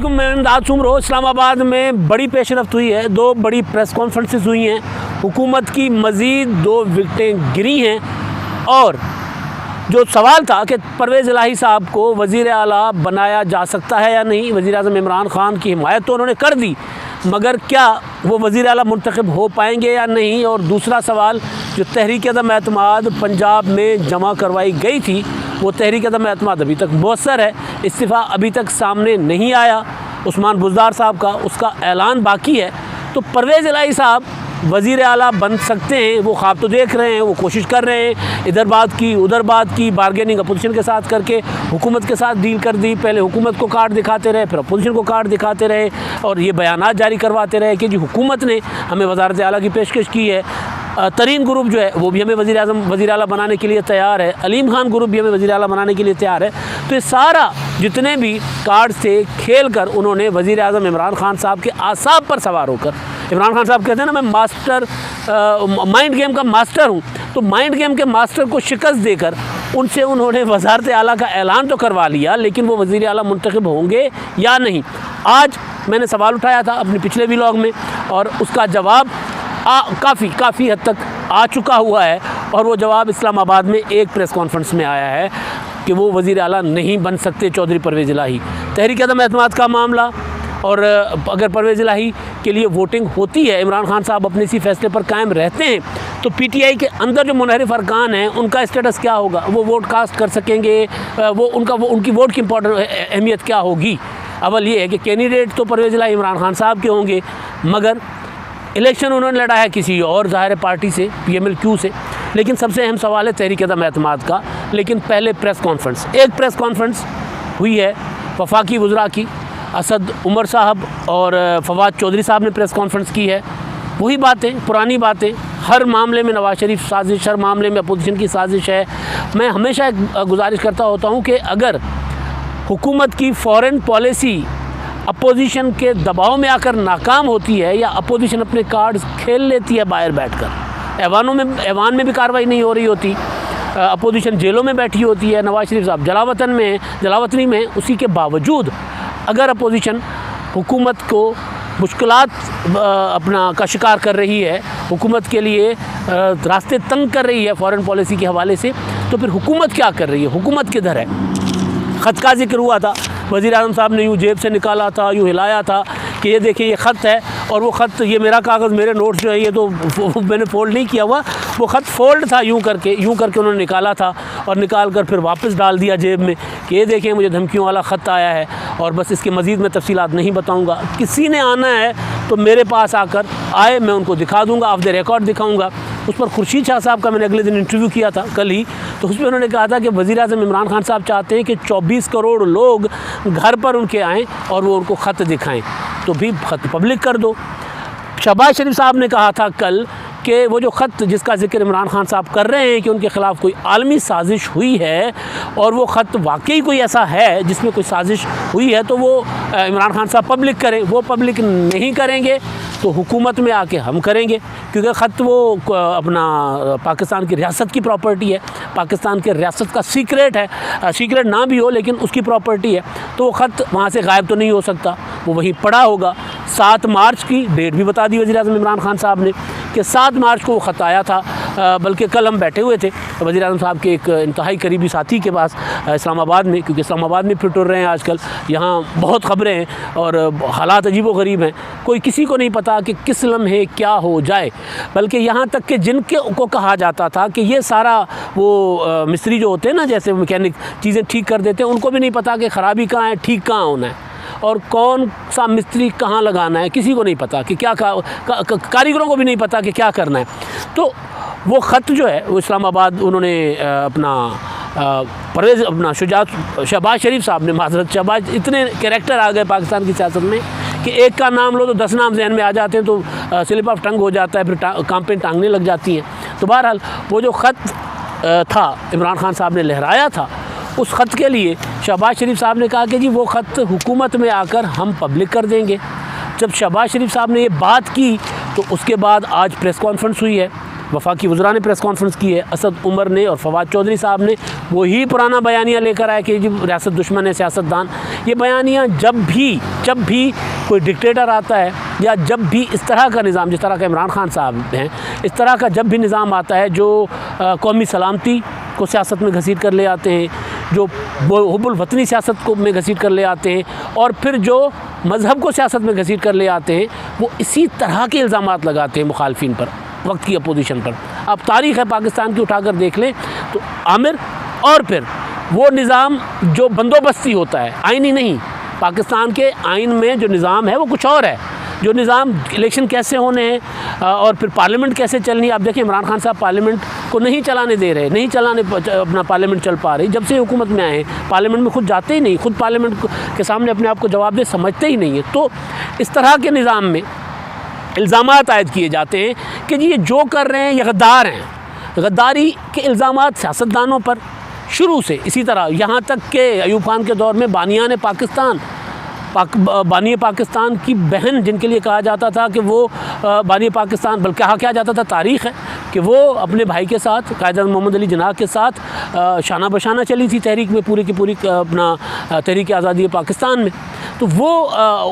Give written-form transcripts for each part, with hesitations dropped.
अस्सलामुअलैकुम, मैं इमदाद उमर। इस्लामाबाद में बड़ी पेशरफ्त हुई है, 2 बड़ी प्रेस कॉन्फ्रेंसेस हुई हैं। हुकूमत की मज़ीद 2 विकटें गिरी हैं और जो सवाल था कि परवेज़ इलाही साहब को वज़ीर आला बनाया जा सकता है या नहीं, वज़ीर आज़म इमरान ख़ान की हिमायत तो उन्होंने कर दी, मगर क्या वो वज़ीर आला मुंतखब हो पाएंगे या नहीं। और दूसरा सवाल, जो तहरीक अदम एतमाद पंजाब में जमा करवाई गई थी, वो तहरीक अदम एतमाद अभी तक मौसर है, इस्तीफ़ा अभी तक सामने नहीं आया उस्मान बुज़दार साहब का, उसका ऐलान बाकी है। तो परवेज़ इलाही साहब वज़ीर आला बन सकते हैं, वो ख्वाब तो देख रहे हैं, वो कोशिश कर रहे हैं, इधर बात की उधर बात की, बारगेनिंग अपोजिशन के साथ करके हुकूमत के साथ डील कर दी। पहले हुकूमत को कार्ड दिखाते रहे, फिर अपोजिशन को कार्ड दिखाते रहे और ये बयानात जारी करवाते रहे कि जी हुकूमत ने हमें वज़ारत आला की पेशकश की है, तरीन ग्रुप जो है वो भी हमें वज़ीर आला बनाने के लिए तैयार है, अलीम खान ग्रुप भी हमें वज़ीर आला बनाने के लिए तैयार है। तो ये सारा जितने भी कार्ड से खेल कर उन्होंने वज़ीर आज़म इमरान ख़ान साहब के आसाब पर सवार होकर, इमरान ख़ान साहब कहते हैं ना, मैं मास्टर माइंड गेम का मास्टर हूँ, तो माइंड गेम के मास्टर को शिकस्त देकर उनसे उन्होंने वज़ारत आला का ऐलान तो करवा लिया, लेकिन वो वज़ीर आला मुंतखब होंगे या नहीं। आज मैंने सवाल उठाया था अपने पिछले व्लॉग में और उसका जवाब काफ़ी हद तक आ चुका हुआ है और वो जवाब इस्लामाबाद में एक प्रेस कॉन्फ्रेंस में आया है कि वो वज़ीर आला नहीं बन सकते चौधरी परवेज़ इलाही। तहरीक अदम एतमाद का मामला, और अगर परवेज़ इलाही के लिए वोटिंग होती है, इमरान ख़ान साहब अपने इसी फैसले पर कायम रहते हैं, तो पीटीआई के अंदर जो मुनहरिफ अरकान हैं उनका स्टेटस क्या होगा, वो वोट कास्ट कर सकेंगे, उनकी वोट की अहमियत क्या होगी। अवल ये है कि कैंडिडेट तो परवेज़ इलाही इमरान ख़ान साहब के होंगे, मगर इलेक्शन उन्होंने लड़ा है किसी और ज़ाहिर पार्टी से, PMLQ से। लेकिन सबसे अहम सवाल है तहरीक अदम एतमाद का। लेकिन पहले प्रेस कॉन्फ्रेंस, एक प्रेस कॉन्फ्रेंस हुई है वफाकी वज़रा की, असद उमर साहब और फवाद चौधरी साहब ने प्रेस कॉन्फ्रेंस की है। वही बातें, पुरानी बातें, हर मामले में नवाज शरीफ साजिश, हर मामले में अपोजिशन की साजिश है। मैं हमेशा एक गुजारिश करता होता हूँ कि अगर हुकूमत की फ़ॉरेन पॉलिसी अपोजिशन के दबाव में आकर नाकाम होती है या अपोजिशन अपने कार्ड्स खेल लेती है बाहर बैठकर, ऐवान में भी कार्रवाई नहीं हो रही होती, अपोजिशन जेलों में बैठी होती है, नवाज शरीफ साहब जलावतनी में, उसी के बावजूद अगर अपोजिशन हुकूमत को मुश्किलात अपना का शिकार कर रही है, हुकूमत के लिए रास्ते तंग कर रही है फ़ॉरेन पॉलिसी के हवाले से, तो फिर हुकूमत क्या कर रही है, हुकूमत किधर है। ख़त का जिक्र हुआ था, वज़ीर आज़म साहब ने यूँ जेब से निकाला था, यूँ हिलाया था कि ये देखिए ये ख़त है, और वो ख़त, ये मेरा कागज़, मेरे नोट्स जो है ये तो मैंने फ़ोल्ड नहीं किया हुआ, वो ख़त फ़ोल्ड था, यूँ करके उन्होंने निकाला था और निकाल कर फिर वापस डाल दिया जेब में कि ये देखें मुझे धमकियों वाला ख़त आया है और बस इसके मज़ीद मैं तफ़सीलात नहीं बताऊँगा। किसी ने आना है तो मेरे पास आकर आए, मैं उनको दिखा दूँगा, ऑफ द रिकॉर्ड दिखाऊँगा। उस पर खुर्शीद शाह साहब का मैंने अगले दिन इंटरव्यू किया था कल ही, तो उसमें उन्होंने कहा था कि वज़ीर आज़म इमरान ख़ान साहब चाहते हैं कि 24 करोड़ लोग घर पर उनके आएँ और वो उनको ख़त दिखाएँ, तो भी ख़त पब्लिक कर दो। शहबाज शरीफ साहब ने कहा था कल कि वो जो ख़त जिसका जिक्र इमरान ख़ान साहब कर रहे हैं कि उनके ख़िलाफ़ कोई आलमी साजिश हुई है और वो ख़त वाकई कोई ऐसा है जिसमें कोई साजिश हुई है, तो वो इमरान ख़ान साहब पब्लिक करें। वो पब्लिक नहीं करेंगे तो हुकूमत में आके हम करेंगे, क्योंकि ख़त वो अपना पाकिस्तान की रियासत की प्रॉपर्टी है, पाकिस्तान के रियासत का सीक्रेट है, सीक्रेट ना भी हो लेकिन उसकी प्रॉपर्टी है, तो वो ख़त वहाँ से गायब तो नहीं हो सकता, वो वहीं पड़ा होगा। 7 मार्च की डेट भी बता दी वज़ीर आज़म इमरान ख़ान साहब ने कि 7 मार्च को वो ख़त आया था, बल्कि कल हम बैठे हुए थे वज़ीर आज़म साहब के एक इंतहाई करीबी साथी के पास इस्लामाबाद में, क्योंकि इस्लामाबाद में फिर टुर रहे हैं आजकल, यहाँ बहुत ख़बरें हैं और हालात अजीब व गरीब हैं, कोई किसी को नहीं पता कि किस लम्हे क्या हो जाए। बल्कि यहाँ तक कि जिनके को कहा जाता था कि ये सारा वो मिस्त्री जो होते हैं ना, जैसे मैकेनिक चीज़ें ठीक कर देते हैं, उनको भी नहीं पता कि ख़राबी कहाँ है, ठीक कहाँ होना है और कौन सा मिस्त्री कहाँ लगाना है, किसी को नहीं पता कि क्या कारीगरों को भी नहीं पता कि क्या करना है। तो वो ख़त जो है वो इस्लामाबाद उन्होंने शहबाज शरीफ साहब ने, माज़रत शहबाज, इतने कैरेक्टर आ गए पाकिस्तान की सियासत में कि एक का नाम लो तो 10 नाम जहन में आ जाते हैं, तो स्लिप ऑफ टंग हो जाता है, फिर काम पे टांगने लग जाती हैं। तो बहरहाल वो जो ख़त था इमरान ख़ान साहब ने लहराया था, उस ख़त के लिए शहबाज शरीफ साहब ने कहा कि जी वो ख़त हुकूमत में आकर हम पब्लिक कर देंगे। जब शहबाज शरीफ साहब ने ये बात की तो उसके बाद आज प्रेस कॉन्फ्रेंस हुई है वफाकी वज़रा ने प्रेस कॉन्फ्रेंस की है, असद उमर ने और फवाद चौधरी साहब ने वही पुराना बयानिया लेकर आए कि जी रियासत दुश्मन है, सियासतदान। ये बयानिया जब भी कोई डिक्टेटर आता है या जब भी इस तरह का निज़ाम, जिस तरह का इमरान खान साहब हैं, इस तरह का जब भी निज़ाम आता है जो कौमी सलामती को सियासत में घसीट कर ले आते हैं, जो हुब्बुल वतनी सियासत को में घसीट कर ले आते हैं, और फिर जो मज़हब को सियासत में घसीट कर ले आते हैं, वो इसी तरह के इल्ज़ामात लगाते हैं मुखालफिन पर, वक्त की अपोजिशन पर। अब तारीख़ है पाकिस्तान की उठाकर देख लें तो आमिर और फिर वो निज़ाम जो बंदोबस्ती होता है, आइनी नहीं, पाकिस्तान के आइन में जो निज़ाम है वो कुछ और है। जो निज़ाम इलेक्शन कैसे होने हैं और फिर पार्लियामेंट कैसे चलनी है। आप देखिए इमरान खान साहब पार्लियामेंट को नहीं चलाने दे रहे, नहीं चलाने अपना पार्लियामेंट चल पा रही। जब से हुकूमत में आए हैं पार्लियामेंट में खुद जाते ही नहीं, खुद पार्लियामेंट के सामने अपने आप को जवाब दे समझते ही नहीं है। तो इस तरह के निज़ाम में इल्ज़ामात आयद किए जाते हैं कि जी ये जो कर रहे हैं ये गद्दार हैं। गद्दारी के इल्ज़ामात सियासतदानों पर शुरू से इसी तरह, यहाँ तक कि अयूब खान के दौर में बानियान पाकिस्तान, बानी पाकिस्तान की बहन जिनके लिए कहा जाता था कि वो बानी पाकिस्तान, बल्कि कहा जाता था, तारीख़ है कि वो अपने भाई के साथ कायद मोहम्मद अली जिन्ना के साथ शाना बशाना चली थी तहरीक में, पूरी की पूरी अपना तहरीक आज़ादी पाकिस्तान में। तो वो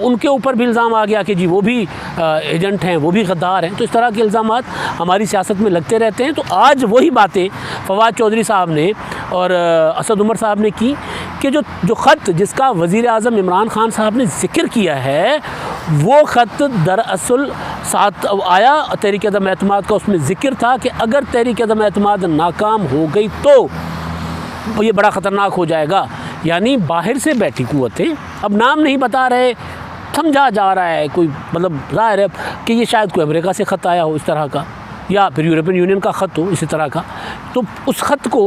उनके ऊपर भी इल्ज़ाम आ गया कि जी वो भी एजेंट हैं, वो भी गद्दार हैं। तो इस तरह के इल्ज़ामात हमारी सियासत में लगते रहते हैं। तो आज वही बातें फवाद चौधरी साहब ने और असद उमर साहब ने की कि जो ख़त जिसका वज़ीर आज़म इमरान खान साहब ने ज़िक्र किया है, वो ख़त दरअसल साथ आया तहरीक अदम एतमाद का, उसमें ज़िक्र था कि अगर तहरीक अदम एतमाद नाकाम हो गई तो ये बड़ा ख़तरनाक हो जाएगा। यानी बाहर से बैठी कुव्वतें, अब नाम नहीं बता रहे, समझा जा रहा है कोई, मतलब ज़ाहिर है कि ये शायद कोई अमेरिका से ख़त आया हो इस तरह का, या फिर यूरोपियन यूनियन का ख़त हो इसी तरह का। तो उस ख़त को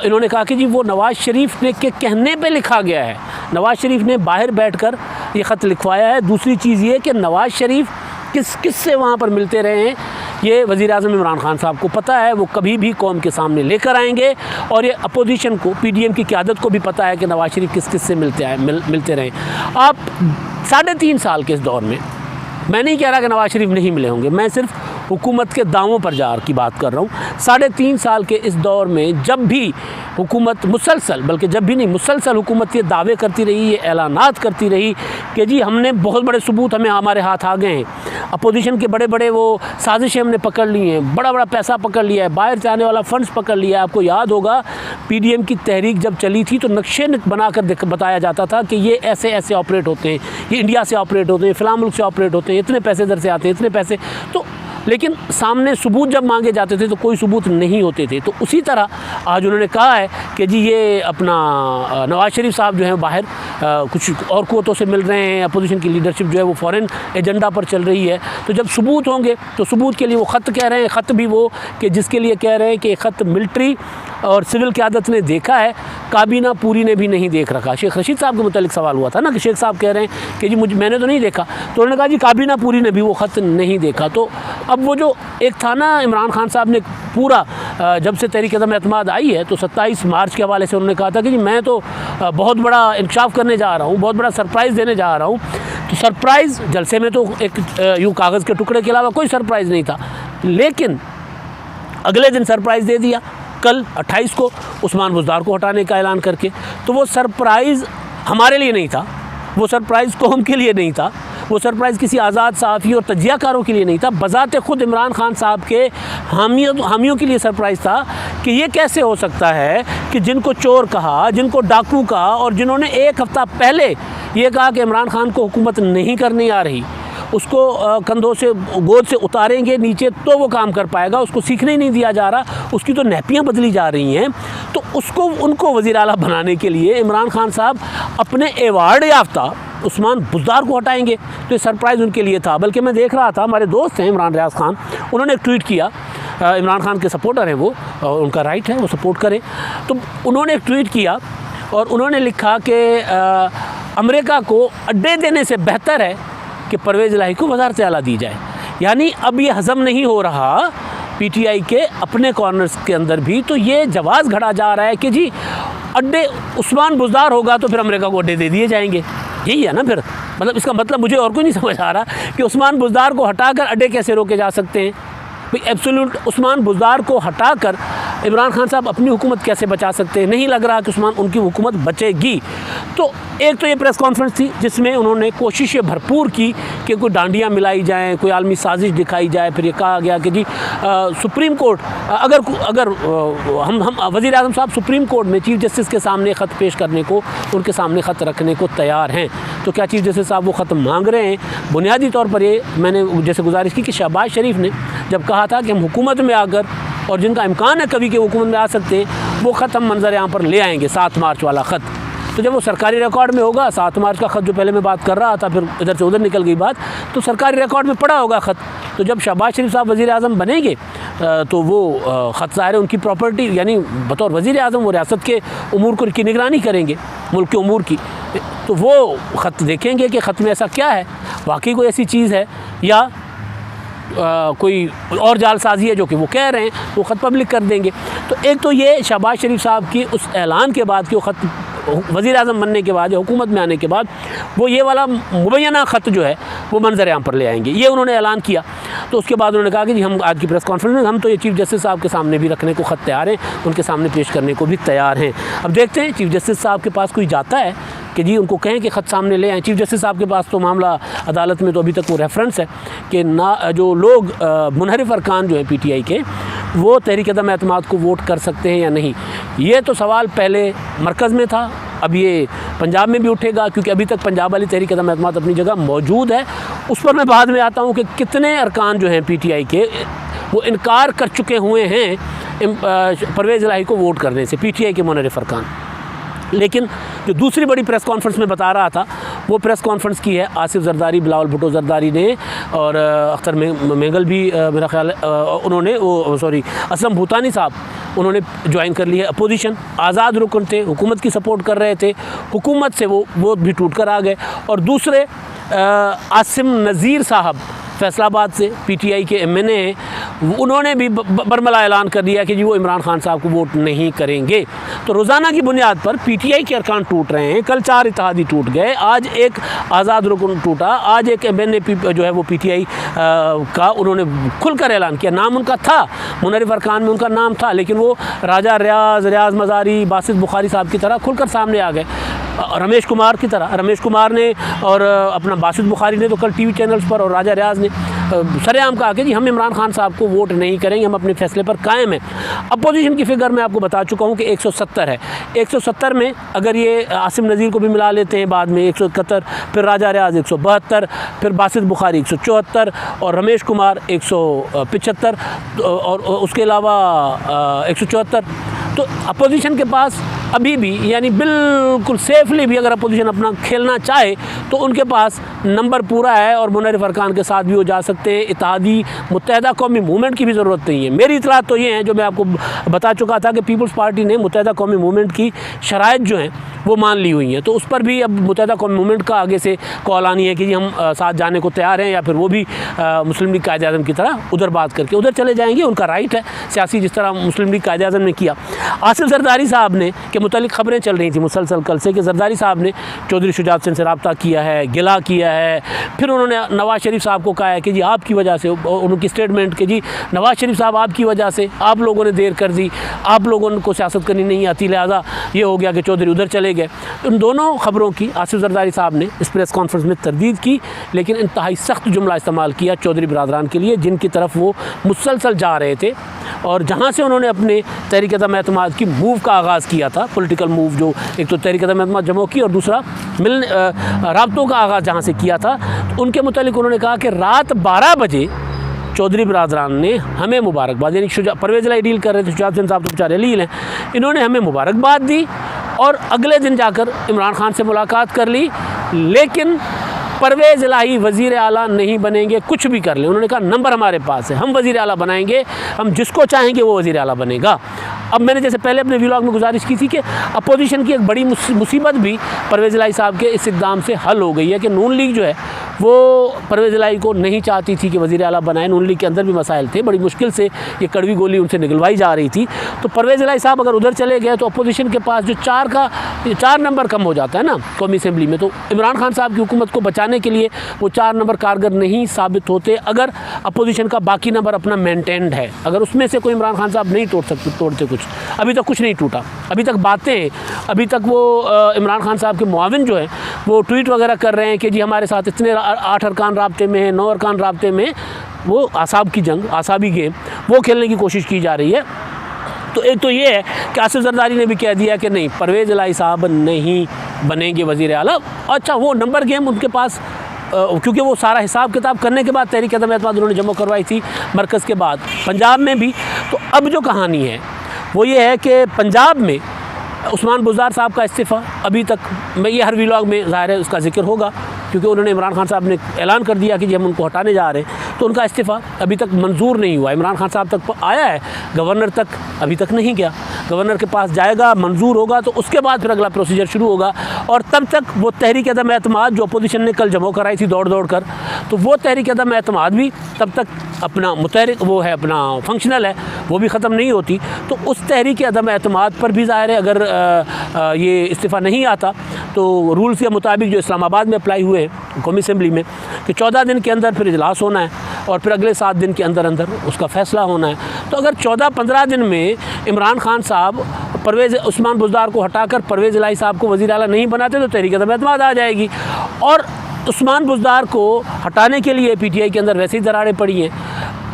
इन्होंने कहा कि जी वो नवाज़ शरीफ ने के कहने पे लिखा गया है, नवाज़ शरीफ ने बाहर बैठकर ये ख़त लिखवाया है। दूसरी चीज़ ये कि नवाज़ शरीफ किस से वहाँ पर मिलते रहे हैं ये वज़ीर आज़म इमरान खान साहब को पता है। वो कभी भी कौम के सामने लेकर आएंगे, और ये अपोजिशन को, PDM की क़यादत को भी पता है कि नवाज़ शरीफ किस से मिलते रहे। आप 3.5 साल के इस दौर में, मैं नहीं कह रहा कि नवाज़ शरीफ नहीं मिले होंगे, मैं सिर्फ हुकूमत के दावों पर की बात कर रहा हूँ। 3.5 साल के इस दौर में जब भी हुकूमत मुसलसल, बल्कि जब भी नहीं, मुसलसल हुकूमत ये दावे करती रही, ये ऐलानात करती रही कि जी हमने बहुत बड़े सबूत हमारे हाथ आ गए हैं, अपोजिशन के बड़े बड़े वो साजिशें हमने पकड़ ली हैं, बड़ा बड़ा पैसा पकड़ लिया है, बाहर से आने वाला फ़ंड्स पकड़ लिया है। आपको याद होगा PDM की तहरीक जब चली थी तो नक्शे बनाकर बताया जाता था कि ये ऐसे ऐसे ऑपरेट होते हैं, ये इंडिया से ऑपरेट होते हैं, फ़लाँ मुल्क से ऑपरेट होते हैं, इतने पैसे इधर से आते हैं, इतने पैसे। तो लेकिन सामने सबूत जब मांगे जाते थे तो कोई सबूत नहीं होते थे। तो उसी तरह आज उन्होंने कहा है कि जी ये अपना नवाज़ शरीफ साहब जो हैं बाहर कुछ और क़ुव्वतों से मिल रहे हैं, अपोजिशन की लीडरशिप जो है वो फ़ॉरेन एजेंडा पर चल रही है। तो जब सबूत होंगे तो सबूत के लिए वो ख़त कह रहे हैं, ख़त भी वो कि जिसके लिए कह रहे हैं कि ख़त मिलिट्री और सिविल क़यादत ने देखा है, काबीना पूरी ने भी नहीं देख रखा। शेख रशीद साहब के मुतालिक सवाल हुआ था ना कि शेख साहब कह रहे हैं कि जी मैंने तो नहीं देखा, तो उन्होंने कहा जी काबीना पूरी ने भी वो ख़त नहीं देखा। तो अब वो जो एक था ना, इमरान खान साहब ने पूरा जब से तहरीक अदम एतमाद आई है तो 27 मार्च के हवाले से उन्होंने कहा था कि जी मैं तो बहुत बड़ा इंकशाफ करने जा रहा हूँ, बहुत बड़ा सरप्राइज़ देने जा रहा हूँ। तो सरप्राइज़ जलसे में तो एक यूँ कागज़ के टुकड़े के अलावा कोई सरप्राइज़ नहीं था, लेकिन अगले दिन सरप्राइज़ दे दिया, कल 28 को उस्मान बुज़दार को हटाने का ऐलान करके। तो वो सरप्राइज़ हमारे लिए नहीं था, वो सरप्राइज़ कौम के लिए नहीं था, वो सरप्राइज़ किसी आज़ाद सहाफ़ी और तजियाकारों के लिए नहीं था, बज़ाते ख़ुद इमरान खान साहब के हामियों के लिए सरप्राइज़ था कि ये कैसे हो सकता है कि जिनको चोर कहा, जिनको डाकू कहा, और जिन्होंने एक हफ़्ता पहले ये कहा कि इमरान खान को हुकूमत नहीं करनी आ रही, उसको कंधों से गोद से उतारेंगे नीचे तो वो काम कर पाएगा, उसको सीखने ही नहीं दिया जा रहा, उसकी तो नैपियाँ बदली जा रही हैं। तो उनको वज़ीर आला बनाने के लिए इमरान खान साहब अपने एवार्ड याफ्ता उस्मान बुज़दार को हटाएंगे। तो ये सरप्राइज़ उनके लिए था। बल्कि मैं देख रहा था, हमारे दोस्त हैं इमरान रियाज खान, उन्होंने एक ट्वीट किया, इमरान खान के सपोर्टर हैं वो, और उनका राइट है वो सपोर्ट करें। तो उन्होंने एक ट्वीट किया और उन्होंने लिखा कि अमेरिका को अड्डे देने से बेहतर है कि परवेज़ इलाही को वज़ारत आला दी जाए। यानी अब ये हज़म नहीं हो रहा PTI के अपने कॉर्नर्स के अंदर भी, तो ये जवाज़ घड़ा जा रहा है कि जी अड्डे उस्मान बुज़दार होगा तो फिर अमेरिका को अड्डे दे दिए जाएंगे। यही है ना फिर, मतलब इसका मतलब मुझे और कोई नहीं समझ आ रहा कि उस्मान बुज़दार को हटाकर अड्डे कैसे रोके जा सकते हैं। भाई एब्सोल्यूट उस्मान बुज़दार को हटाकर इमरान खान साहब अपनी हुकूमत कैसे बचा सकते हैं? नहीं लग रहा कि उस्मान उनकी हुकूमत बचेगी। तो एक तो ये प्रेस कॉन्फ्रेंस थी जिसमें उन्होंने कोशिशें भरपूर की कि कोई डांडियाँ मिलाई जाएँ, कोई आलमी साजिश दिखाई जाए। फिर ये कहा गया कि जी सुप्रीम कोर्ट अगर हम वज़ीर आज़म साहब सुप्रीम कोर्ट में चीफ जस्टिस के सामने ख़त पेश करने को, उनके सामने ख़त रखने को तैयार हैं। तो क्या चीफ जस्टिस साहब वो ख़त मांग रहे हैं? बुनियादी तौर पर ये मैंने जैसे गुजारिश की कि शहबाज शरीफ ने जब कहा था कि हम हुकूमत में आकर और जिनका इम्कान है कभी के हुकूमत में आ सकते हैं, वो ख़त हम मंजर यहाँ पर ले आएंगे, 7 मार्च वाला ख़त। तो जब वो सरकारी रिकॉर्ड में होगा, 7 मार्च का ख़त जो पहले मैं बात कर रहा था, फिर इधर से उधर निकल गई बात, तो सरकारी रिकॉर्ड में पड़ा होगा ख़त। तो जब शहबाज शरीफ साहब वज़ीर आज़म बनेंगे तो वो ख़त ज़ाहिर है उनकी प्रॉपर्टी, यानी बतौर वज़ीर आज़म वो रियासत के उमूर की निगरानी करेंगे, मुल्क के उमूर की। तो वो ख़त देखेंगे कि ख़त में ऐसा क्या है, वाकई कोई ऐसी चीज़ है या कोई और जालसाजी है जो कि वो कह रहे हैं, वो ख़त पब्लिक कर देंगे। तो एक तो ये शहबाज शरीफ साहब की उस ऐलान के बाद कि वो ख़त वज़ीर आज़म बनने के बाद या हुकूमत में आने के बाद वो ये वाला मुबैना ख़त जो है वो मंजर आम पर ले आएंगे, ये उन्होंने ऐलान किया। तो उसके बाद उन्होंने कहा कि जी हम आज की प्रेस कॉन्फ्रेंस में हम तो ये चीफ जस्टिस साहब के सामने भी रखने को ख़त तैयार हैं, उनके सामने पेश करने को भी तैयार हैं। अब देखते हैं चीफ जस्टिस साहब के पास कोई जाता है कि जी उनको कहें कि ख़त सामने ले आएँ। चीफ जस्टिस साहब के पास तो मामला अदालत में तो अभी तक वो रेफरेंस है कि ना जो लोग मुनहरिफ अरकान जो हैं PTI के, वो तहरीक अदम एतमाद को वोट कर सकते हैं या नहीं। ये तो सवाल पहले मरकज़ में था, अब ये पंजाब में भी उठेगा, क्योंकि अभी तक पंजाब वाली तहरीक अदम एतमाद अपनी जगह मौजूद है। उस पर मैं बाद में आता हूँ कि कितने अरकान जो हैं PTI के वो इनकार कर चुके हुए हैं परवेज़ इलाही को वोट करने से, PTI के मुनहरिफ अरकान। लेकिन जो दूसरी बड़ी प्रेस कॉन्फ्रेंस में बता रहा था, वो प्रेस कॉन्फ्रेंस की है आसिफ जरदारी, बिलावल भुट्टो जरदारी ने, और अख्तर मेंगल भी मेरा ख्याल उन्होंने असलम भूतानी साहब उन्होंने ज्वाइन कर लिया। अपोजिशन आज़ाद रुकन थे, हुकूमत की सपोर्ट कर रहे थे, हुकूमत से वो भी टूट कर आ गए। और दूसरे आसिम नज़ीर साहब फैसलाबाद से PTI के MNA हैं, उन्होंने भी बरमला ऐलान कर दिया कि जी वो इमरान खान साहब को वोट नहीं करेंगे। तो रोज़ाना की बुनियाद पर PTI के अरकान टूट रहे हैं। कल 4 इत्तेहादी टूट गए, आज एक आज़ाद रुकन टूटा, आज एक MNA जो है वो PTI का उन्होंने खुलकर ऐलान किया। नाम उनका था, मुनहरिफ अरकान में उनका नाम था, लेकिन वो राजा रियाज मज़ारी, बासित बुखारी साहब की तरह खुलकर सामने आ गए। रमेश कुमार की तरह, रमेश कुमार ने और अपना बासित बुखारी ने तो कल TV चैनल्स पर और राजा रियाज ने सरेआम कहा कि जी हम इमरान खान साहब को वोट नहीं करेंगे, हम अपने फैसले पर कायम हैं। अपोजिशन की फिगर मैं आपको बता चुका हूँ कि 170 है। 170 में अगर ये आसिम नज़ीर को भी मिला लेते हैं बाद में 171, फिर राजा रियाज 172, फिर बासित बुखारी 174 और रमेश कुमार 175 और उसके अलावा 174। तो अपोजिशन के पास अभी भी, यानी बिल्कुल सेफली भी अगर अपोजिशन अपना खेलना चाहे तो उनके पास नंबर पूरा है और मुनहरिफ अरकान के साथ भी वो जा सकते हैं। इत्तेहादी मुत्तहदा कौमी मूवमेंट की भी ज़रूरत नहीं है। मेरी इतलात तो ये हैं जो मैं आपको बता चुका था कि पीपल्स पार्टी ने मुत्तहदा कौमी मूवमेंट की शराइत जो हैं वो मान ली हुई हैं। तो उस पर भी अब मुत्तहदा कौमी मूवमेंट का आगे से कॉल आनी है कि जी हम साथ जाने को तैयार हैं, या फिर वो भी मुस्लिम लीग कायदे आज़म की तरह उधर बात करके उधर चले जाएंगे। उनका राइट है सियासी, जिस तरह मुस्लिम लीग कायदे आज़म ने किया। आसिफ जरदारी साहब ने के मुतालिक ख़बरें चल रही थी मुसलसल कल से कि जरदारी साहब ने चौधरी शुजात सिंह से रब्ता किया है, गिला किया है। फिर उन्होंने नवाज़ शरीफ साहब को कहा है कि जी आपकी वजह से, उनकी स्टेटमेंट कि जी नवाज़ शरीफ साहब आपकी वजह से आप लोगों ने देर कर दी, आप लोगों को सियासत करनी नहीं आती, लिहाजा ये हो गया कि चौधरी उधर चले गए। उन दोनों ख़बरों की आसिफ जरदारी साहब ने इस प्रेस कॉन्फ्रेंस में तरदीद की, लेकिन इंतहाई सख्त जुमला इस्तेमाल किया चौधरी बिरादरान के लिए, जिनकी तरफ वो मुसलसल जा रहे थे और जहाँ से उन्होंने अपने तहरीक अदम एतमाद की मूव का आगाज़ किया था, पॉलिटिकल मूव, जो एक तो तहरीक अदम एतमाद जमो की और दूसरा राब्तों का आगाज़ जहाँ से किया था, तो उनके मुतालिक उन्होंने कहा कि रात 12 बजे चौधरी बिरादरान ने हमें मुबारकबाद, यानी परवेज़ इलाही डील कर रहे थे, शुजात सिंह साहब तो बेचारे लील हैं, इन्होंने हमें मुबारकबाद दी और अगले दिन जाकर इमरान खान से मुलाकात कर ली। लेकिन परवेज़ इलाही वज़ीर आला नहीं बनेंगे, कुछ भी कर लें। उन्होंने कहा नंबर हमारे पास है, हम वज़ीर आला बनाएंगे, हम जिसको चाहेंगे वो वज़ीर आला बनेगा। अब मैंने जैसे पहले अपने व्लॉग में गुजारिश की थी कि अपोजिशन की एक बड़ी मुसीबत भी परवेज़ इलाही साहब के इस इक़दाम से हल हो गई है कि नून लीग जो है वो परवेज़ इलाही को नहीं चाहती थी कि वज़ीर आला बनाए। नून लीग के अंदर भी मसाइल थे, बड़ी मुश्किल से ये कड़वी गोली उनसे निकलवाई जा रही थी। तो परवेज़ इलाही साहब अगर उधर चले गए तो अपोजिशन के पास जो 4 नंबर कम हो जाता है ना कौमी असम्बली में, तो इमरान खान साहब की हुकूमत को बचाने के लिए वो 4 नंबर कारगर नहीं साबित होते अगर अपोजिशन का बाकी नंबर अपना मेंटेन्ड है। अगर उसमें से कोई इमरान खान साहब नहीं तोड़ते कुछ, अभी तक कुछ नहीं टूटा, अभी तक बातें, अभी तक वो इमरान खान साहब के मुआविन जो है वो ट्वीट वगैरह कर रहे हैं कि जी हमारे साथ इतने 8 अरकान राब्ते में हैं, 9 अरकान राब्ते में, वो आसाब की जंग, आसाबी गेम वो खेलने की कोशिश की जा रही है। तो एक तो ये है कि आसिफ जरदारी ने भी कह दिया कि नहीं, परवेज़ इलाही साहब नहीं बनेंगे वज़ीर आला। अच्छा, वो नंबर गेम उनके पास, क्योंकि वो सारा हिसाब किताब करने के बाद तहरीक अदम एतमाद उन्होंने जमा करवाई थी मरकज़ के बाद, पंजाब में भी। तो अब जो कहानी है वो ये है कि पंजाब में उस्मान बुज़दार साहब का इस्तीफ़ा अभी तक, मैं ये हर व्लॉग में ज़ाहिर है उसका जिक्र होगा, क्योंकि उन्होंने इमरान खान साहब ने ऐलान कर दिया कि हम उनको हटाने जा रहे हैं। तो उनका इस्तीफ़ा अभी तक मंजूर नहीं हुआ। इमरान खान साहब तक आया है, गवर्नर तक अभी तक नहीं गया। गवर्नर के पास जाएगा, मंजूर होगा तो उसके बाद फिर अगला प्रोसीजर शुरू होगा। और तब तक वो तहरीक अदम एतमाद जो अपोजिशन ने कल जमा कराई थी दौड़ कर, तो वो तहरीक अदम एतमाद भी तब तक अपना मुतहरिक वो है, अपना फंक्शनल है, वो भी ख़त्म नहीं होती। तो उस तहरीक अदम एतमाद पर भी ज़ाहिर है अगर ये इस्तीफ़ा नहीं आता तो रूल्स के मुताबिक जो इस्लामाबाद में अप्लाई हुए हैं कौमी असम्बली में कि 14 दिन के अंदर फिर इजलास होना है और फिर अगले 7 दिन के अंदर अंदर उसका फ़ैसला होना है। तो अगर 14-15 दिन में इमरान खान साहब उस्मान बुज़दार को हटाकर परवेज़ इलाही साहब को वज़ीर आला नहीं बनाते तो तहरीक अदम एतमाद आ जाएगी। और उस्मान बुज़दार को हटाने के लिए PTI के अंदर वैसे ही दरारें पड़ी हैं।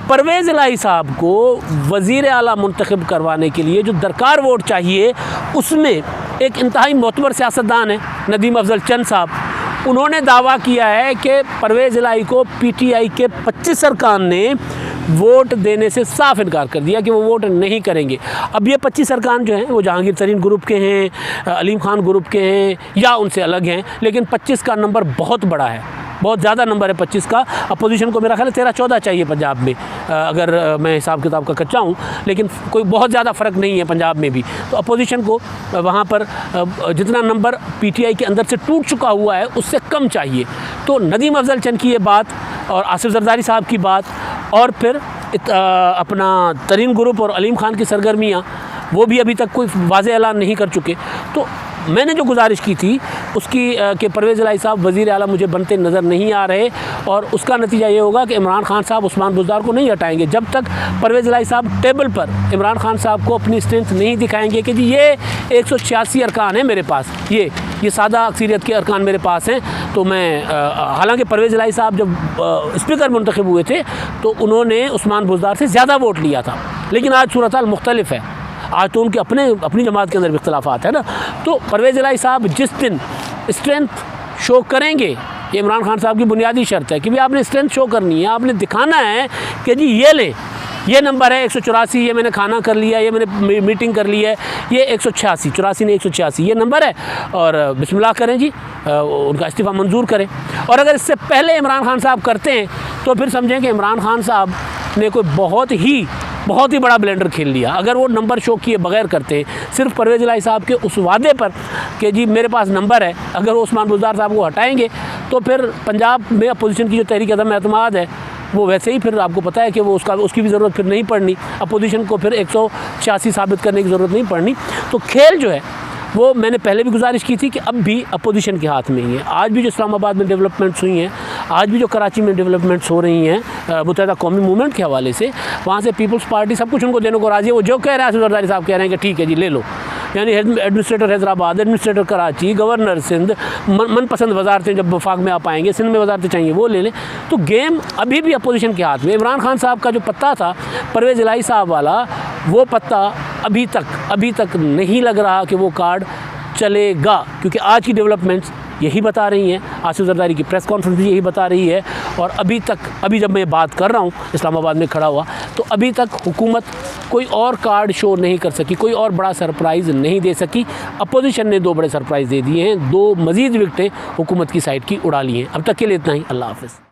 परवेज़ इलाही साहब को वज़ीर आला मुंतखब करवाने के लिए जो दरकार वोट चाहिए, उसमें एक इंतहाई मोतबर सियासतदान है नदीम अफजल चंद साहब, उन्होंने दावा किया है कि परवेज़ इलाही को PTI के 25 अरकान ने वोट देने से साफ इनकार कर दिया कि वो वोट नहीं करेंगे। अब ये 25 अरकान जो हैं वो जहांगीर तरीन ग्रुप के हैं, अलीम खान ग्रुप के हैं या उनसे अलग हैं, लेकिन 25 का नंबर बहुत बड़ा है, बहुत ज़्यादा नंबर है 25 का। अपोजिशन को मेरा ख्याल है 13-14 चाहिए पंजाब में, अगर मैं हिसाब किताब का कच्चा हूँ, लेकिन कोई बहुत ज़्यादा फ़र्क नहीं है पंजाब में भी। तो अपोजिशन को वहाँ पर जितना नंबर PTI के अंदर से टूट चुका हुआ है उससे कम चाहिए। तो नदीम अफजल चंद की ये बात और आसिफ जरदारी साहब की बात और फिर अपना तरीन ग्रुप और अलीम खान की सरगर्मियाँ, वो भी अभी तक कोई वाज़ेह ऐलान नहीं कर चुके। तो मैंने जो गुजारिश की थी उसकी कि परवेज़ इलाही साहब वज़ीर आला मुझे बनते नज़र नहीं आ रहे, और उसका नतीजा ये होगा कि इमरान खान साहब उस्मान बुज़दार को नहीं हटाएंगे जब तक परवेज़ इलाही साहब टेबल पर इमरान खान साहब को अपनी स्ट्रेंथ नहीं दिखाएंगे कि जी ये 186 अरकान है मेरे पास, ये सादा अक्सरियत के अरकान मेरे पास हैं। तो मैं हालांकि परवेज़ इलाही साहब जब स्पीकर मुंतखब हुए थे तो उन्होंने उस्मान बुज़दार से ज़्यादा वोट लिया था, लेकिन आज सूरत हाल मुख्तलिफ है। आज तो उनके अपनी जमात के अंदर भी इख्तलाफात है ना। तो परवेज़ इलाही साहब जिस दिन स्ट्रेंथ शो करेंगे, ये इमरान खान साहब की बुनियादी शर्त है कि भी आपने स्ट्रेंथ शो करनी है, आपने दिखाना है कि जी ये लें, ये नंबर है 184, ये मैंने खाना कर लिया, ये मैंने मीटिंग कर ली है, ये 186, 84 नहीं 186 ये नंबर है, और बिस्मिल्लाह करें जी, उनका इस्तीफ़ा मंजूर करें। और अगर इससे पहले इमरान खान साहब करते हैं तो फिर समझें कि इमरान खान साहब ने कोई बहुत ही बड़ा ब्लेंडर खेल लिया। अगर वो नंबर शो किए बगैर करते हैं, सिर्फ परवेज़ इलाही साहब के उस वादे पर कि जी मेरे पास नंबर है, अगर वो उस्मान बुज़दार साहब को हटाएंगे तो फिर पंजाब में अपोजिशन की जो तहरीक अदम एतमाद है वो वैसे ही फिर आपको पता है कि वो उसकी भी ज़रूरत फिर नहीं पड़नी, अपोजिशन को फिर 186 साबित करने की ज़रूरत नहीं पड़नी। तो खेल जो है वो मैंने पहले भी गुजारिश की थी कि अब भी अपोजिशन के हाथ में ही है। आज भी जो इस्लामाबाद में डेवलपमेंट्स हुई हैं, आज भी जो कराची में डेवलपमेंट्स हो रही हैं मुत्तहिदा कौमी मूवमेंट के हवाले से, वहाँ से पीपल्स पार्टी सब कुछ उनको देने को राज़ी है। वो जो कह रहे हैं आसिफ जरदारी साहब कह रहे हैं कि ठीक है जी ले लो, यानी administrator Hyderabad, administrator Karachi, governor Sindh, मनपसंद वजारतें जब वफाक में आ पाएंगे, सिंध में वजारतें चाहिए वो ले लें। तो गेम अभी भी अपोजिशन के हाथ में। इमरान खान साहब का जो पत्ता था परवेज़ इलाही साहब वाला, वो पत्ता अभी तक नहीं लग रहा कि वो कार्ड चलेगा, क्योंकि आज की डेवलपमेंट्स यही बता रही हैं, आसिफ जरदारी की प्रेस कॉन्फ्रेंस भी यही बता रही है। और अभी जब मैं बात कर रहा हूँ इस्लामाबाद में खड़ा हुआ, तो अभी तक हुकूमत कोई और कार्ड शो नहीं कर सकी, कोई और बड़ा सरप्राइज़ नहीं दे सकी। अपोजिशन ने 2 बड़े सरप्राइज़ दे दिए हैं, 2 मज़ीद विकटें हुकूमत की साइड की उड़ा ली हैं। अब तक के लिए इतना ही। अल्लाह हाफ़िज़।